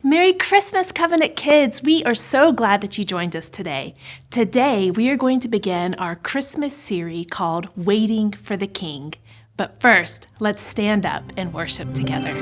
Merry Christmas, Covenant Kids! We are so glad that you joined us today. Today, we are going to begin our Christmas series called Waiting for the King. But first, let's stand up and worship together.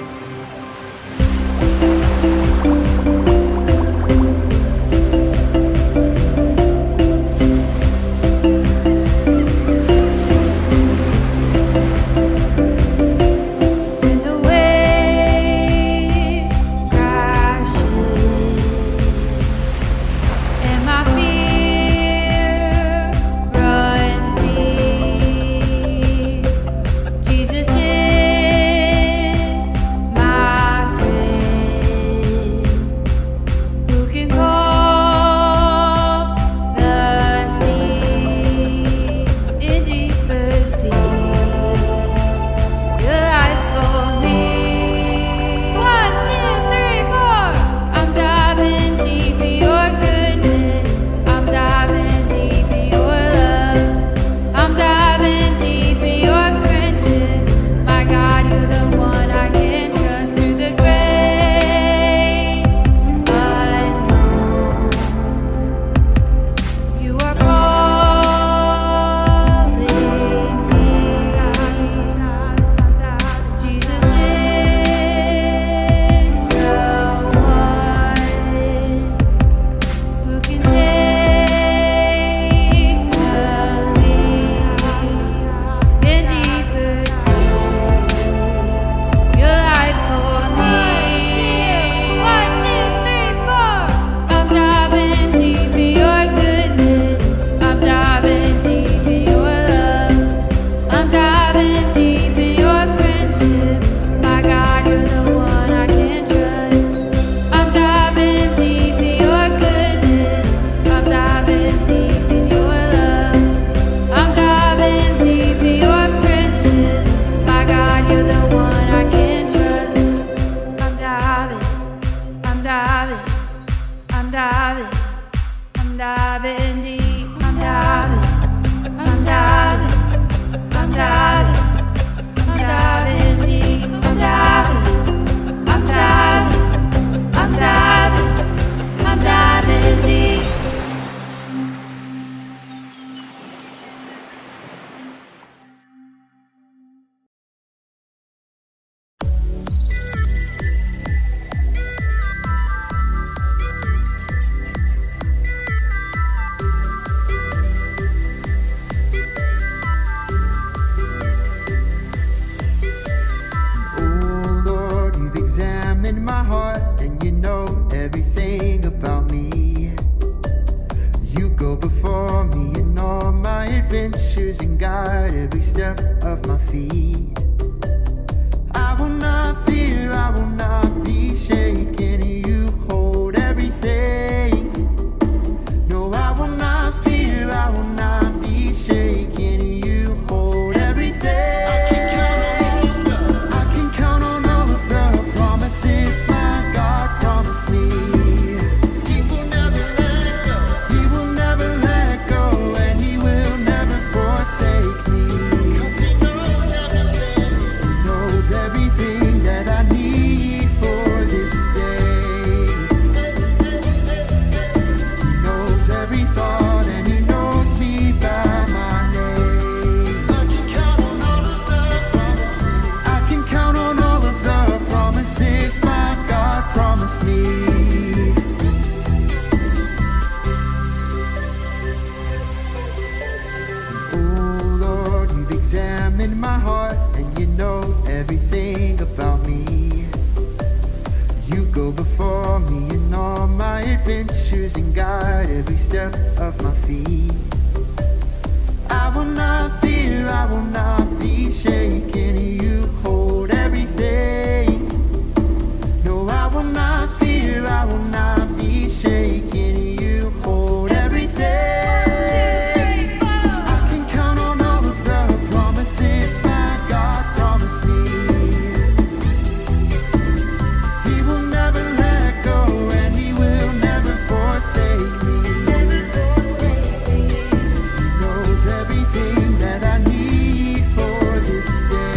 Everything that I need for this day.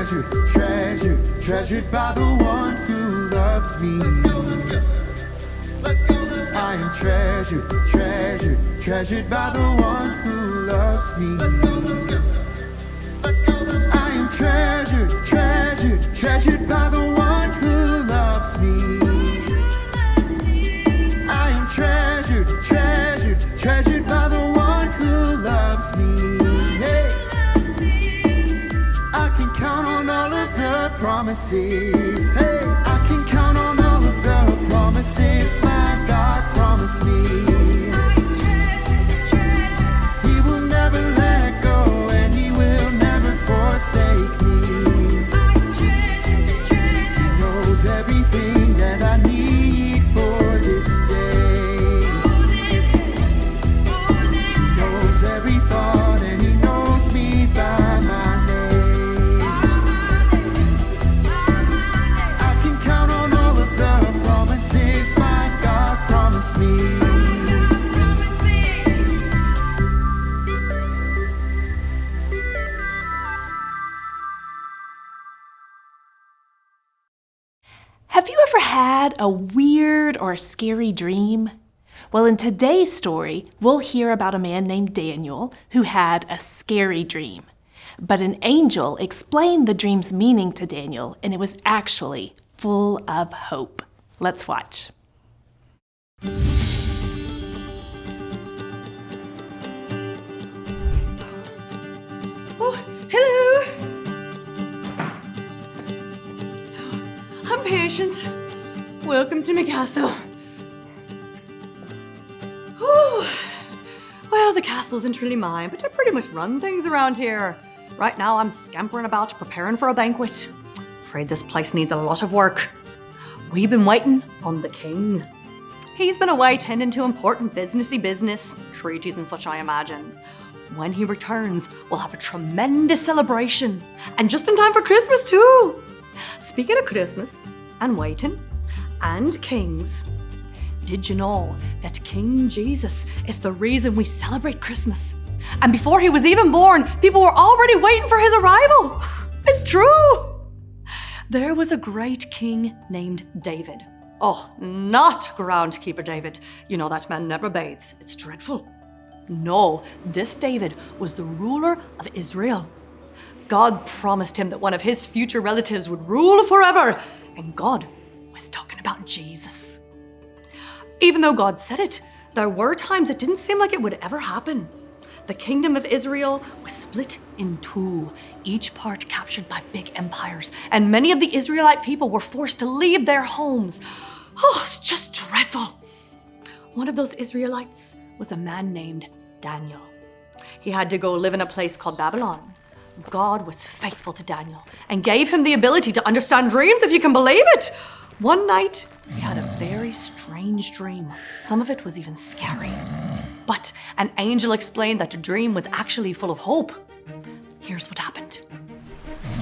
treasured, treasured, treasured by the one who loves me. I am treasured, treasured, treasured by the one who loves me. I am treasured, treasured, treasured by the one who loves me. I am treasured, treasured, treasured by the one who loves me. Hey. I can count on all of the promises. Hey, I can count on all of the promises my God promised me. He will never let go and he will never forsake me. He knows everything that I need for this day. He knows every thought and he knows me by my name. I can count on all of the promises my God promised me. Have you ever had a weird or scary dream? Well, in today's story, we'll hear about a man named Daniel who had a scary dream. But an angel explained the dream's meaning to Daniel, and it was actually full of hope. Let's watch. Oh, hello. I'm Patience. Welcome to my castle. Oh, well, the castle isn't really mine, but I pretty much run things around here. Right now, I'm scampering about, preparing for a banquet. Afraid this place needs a lot of work. We've been waiting on the king. He's been away tending to important businessy business, treaties and such, I imagine. When he returns, we'll have a tremendous celebration, and just in time for Christmas too. Speaking of Christmas and waiting and kings, did you know that King Jesus is the reason we celebrate Christmas? And before he was even born, people were already waiting for his arrival. It's true. There was a great king named David. Oh, not groundskeeper David. You know that man never bathes. It's dreadful. No, this David was the ruler of Israel. God promised him that one of his future relatives would rule forever, and God was talking about Jesus. Even though God said it, there were times it didn't seem like it would ever happen. The kingdom of Israel was split in two, each part captured by big empires, and many of the Israelite people were forced to leave their homes. Oh, it's just dreadful. One of those Israelites was a man named Daniel. He had to go live in a place called Babylon. God was faithful to Daniel and gave him the ability to understand dreams, if you can believe it. One night, he had a very strange dream. Some of it was even scary. But an angel explained that the dream was actually full of hope. Here's what happened.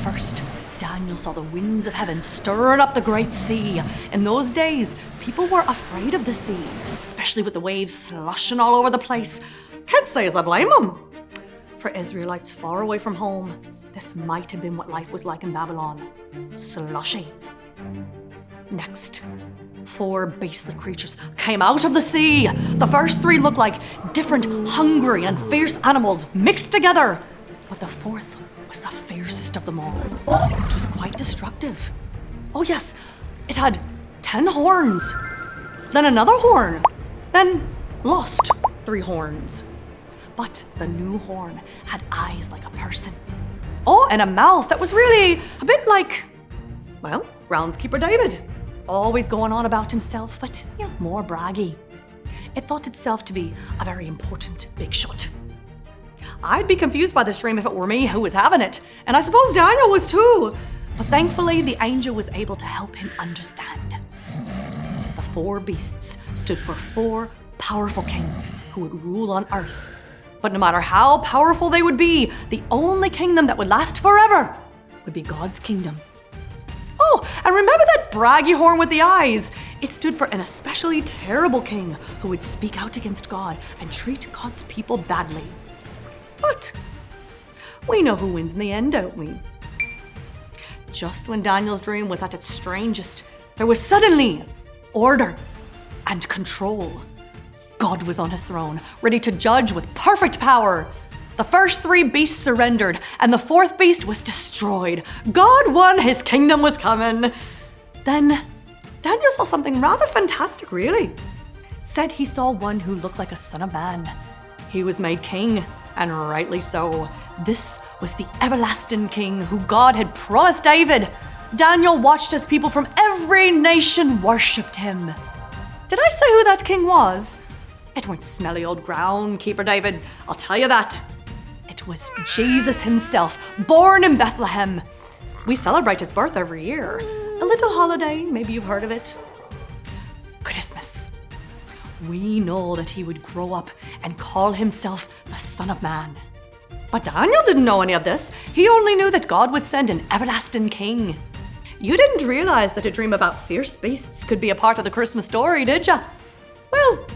First, Daniel saw the winds of heaven stirring up the great sea. In those days, people were afraid of the sea, especially with the waves sloshing all over the place. Can't say as I blame them. For Israelites far away from home, this might have been what life was like in Babylon. Sloshy. Next, 4 beastly creatures came out of the sea. The first 3 looked like different hungry and fierce animals mixed together. But the 4th was the fiercest of them all. It was quite destructive. Oh yes, it had 10 horns, then another horn, then lost 3 horns. But the new horn had eyes like a person. Oh, and a mouth that was really a bit like, well, groundskeeper David. Always going on about himself, but more braggy. It thought itself to be a very important big shot. I'd be confused by this dream if it were me who was having it, and I suppose Daniel was too. But thankfully, the angel was able to help him understand. The 4 beasts stood for 4 powerful kings who would rule on earth. But no matter how powerful they would be, the only kingdom that would last forever would be God's kingdom. Oh, and remember that braggy horn with the eyes? It stood for an especially terrible king who would speak out against God and treat God's people badly. But we know who wins in the end, don't we? just when Daniel's dream was at its strangest, there was suddenly order and control. God was on his throne, ready to judge with perfect power. The first 3 beasts surrendered, and the 4th beast was destroyed. God won, his kingdom was coming. Then Daniel saw something rather fantastic, really. Said he saw one who looked like a son of man. He was made king, and rightly so. This was the everlasting king who God had promised David. Daniel watched as people from every nation worshipped him. Did I say who that king was? It weren't smelly old groundkeeper David, I'll tell you that. It was Jesus himself, born in Bethlehem. We celebrate his birth every year. A little holiday, maybe you've heard of it. Christmas. We know that he would grow up and call himself the Son of Man. But Daniel didn't know any of this. He only knew that God would send an everlasting king. You didn't realize that a dream about fierce beasts could be a part of the Christmas story, did ya? Well,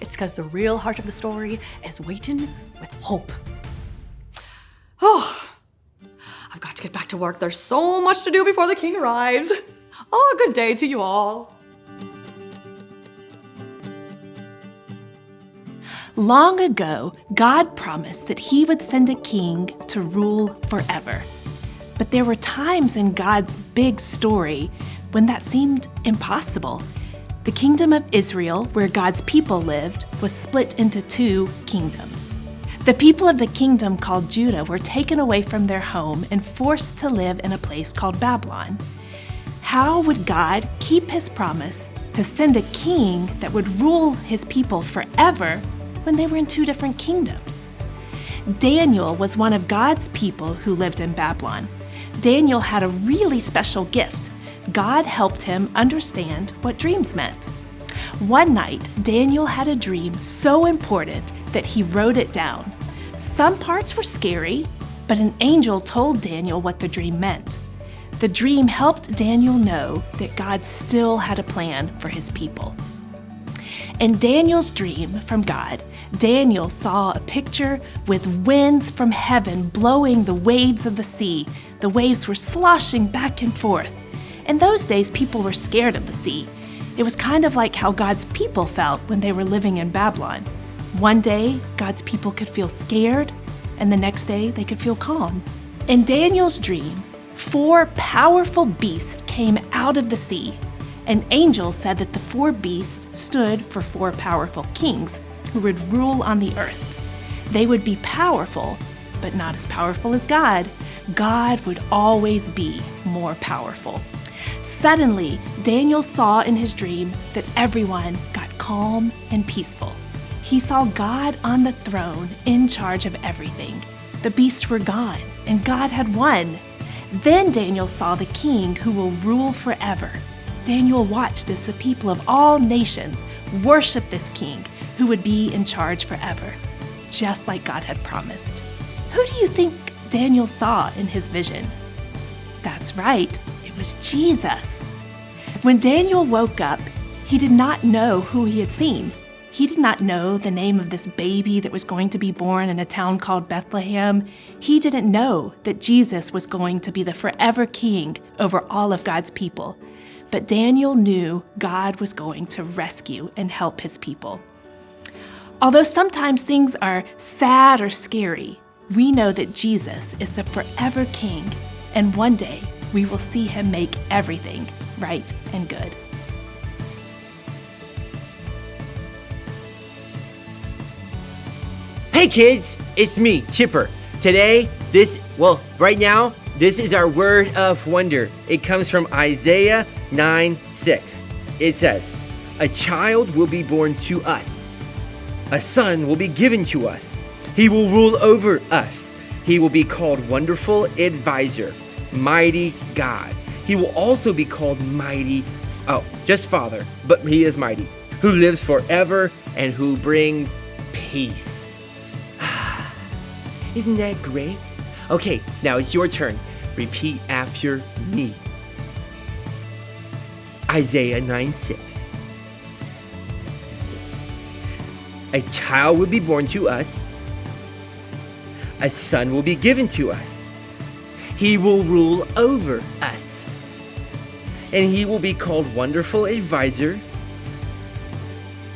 it's because the real heart of the story is waiting with hope. Oh, I've got to get back to work. There's so much to do before the king arrives. Oh, good day to you all. Long ago, God promised that he would send a king to rule forever. But there were times in God's big story when that seemed impossible. The kingdom of Israel, where God's people lived, was split into 2 kingdoms. The people of the kingdom called Judah were taken away from their home and forced to live in a place called Babylon. How would God keep his promise to send a king that would rule his people forever when they were in 2 different kingdoms? Daniel was one of God's people who lived in Babylon. Daniel had a really special gift. God helped him understand what dreams meant. One night, Daniel had a dream so important that he wrote it down. Some parts were scary, but an angel told Daniel what the dream meant. The dream helped Daniel know that God still had a plan for his people. In Daniel's dream from God, Daniel saw a picture with winds from heaven blowing the waves of the sea. The waves were sloshing back and forth. In those days, people were scared of the sea. It was kind of like how God's people felt when they were living in Babylon. One day, God's people could feel scared, and the next day, they could feel calm. In Daniel's dream, 4 powerful beasts came out of the sea. An angel said that the 4 beasts stood for 4 powerful kings who would rule on the earth. They would be powerful, but not as powerful as God. God would always be more powerful. Suddenly, Daniel saw in his dream that everyone got calm and peaceful. He saw God on the throne in charge of everything. The beasts were gone, and God had won. Then Daniel saw the king who will rule forever. Daniel watched as the people of all nations worshiped this king who would be in charge forever, just like God had promised. Who do you think Daniel saw in his vision? That's right, it was Jesus. When Daniel woke up, he did not know who he had seen. He did not know the name of this baby that was going to be born in a town called Bethlehem. He didn't know that Jesus was going to be the forever king over all of God's people. But Daniel knew God was going to rescue and help his people. Although sometimes things are sad or scary, we know that Jesus is the forever king, and one day we will see him make everything right and good. Hey kids, it's me, Chipper. Today, right now, this is our word of wonder. It comes from Isaiah 9:6. It says, "A child will be born to us. A son will be given to us. He will rule over us. He will be called Wonderful Advisor, Mighty God. He will also be called just Father, but he is mighty, who lives forever and who brings peace." Isn't that great? Okay, now it's your turn. Repeat after me. Isaiah 9:6. A child will be born to us. A son will be given to us. He will rule over us. and he will be called Wonderful Advisor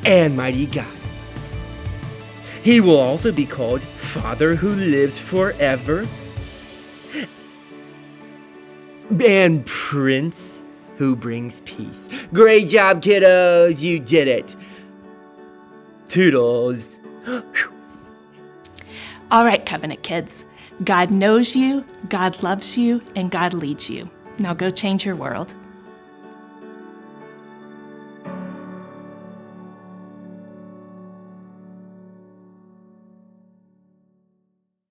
and Mighty God. He will also be called Father who lives forever and Prince who brings peace. Great job, kiddos. You did it. Toodles. All right, Covenant kids. God knows you, God loves you, and God leads you. Now go change your world.